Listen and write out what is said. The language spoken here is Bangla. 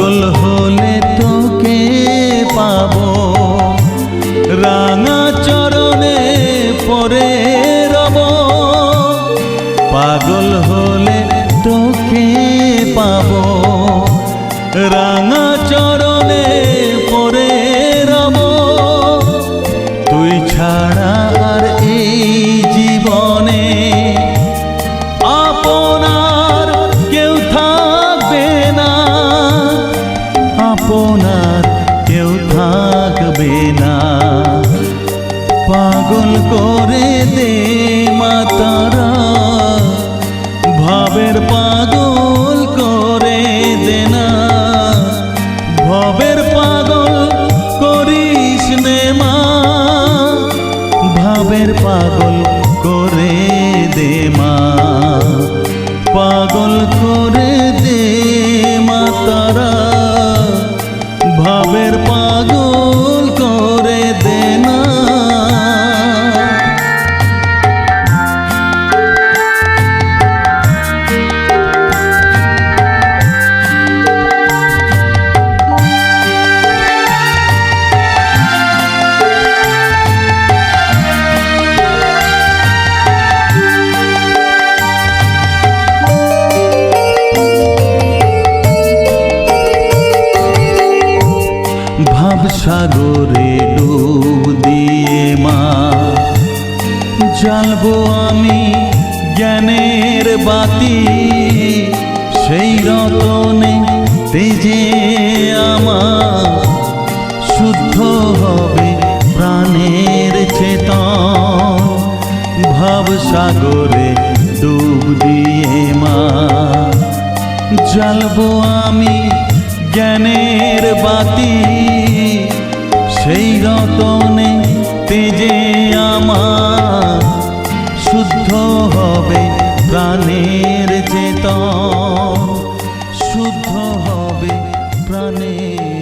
পাগল হলে তোকে পাবো, রাঙা চরণে পরে রব। পাগল হলে তোকে পাবো, রাঙা চরণে পরে রব। তুই ছাড়া আর এই জীবনে আপনার কেউ থাকবে না, আপনার কেউ থাকবে না। পাগল করে দে মা তারা, ভাবের পাগল করে দে না। ভবের পাগল করিস নে মা, ভাবের পাগল করে দে মা। পাগল করে দে মা তারা, ভাবের পাগল করে দে না। সাগরে ডুব দিয়ে মা জ্বালবো আমি জ্ঞানের বাতি। সেই রতনে তেজে আমার শুদ্ধ হবে প্রাণের চেতন। ভাব সাগরে ডুব দিয়ে মা জ্বালবো আমি জ্ঞানের বাতি। সেই রতনে তেজে আমার শুদ্ধ হবে প্রাণের চেতন, শুদ্ধ হবে প্রাণের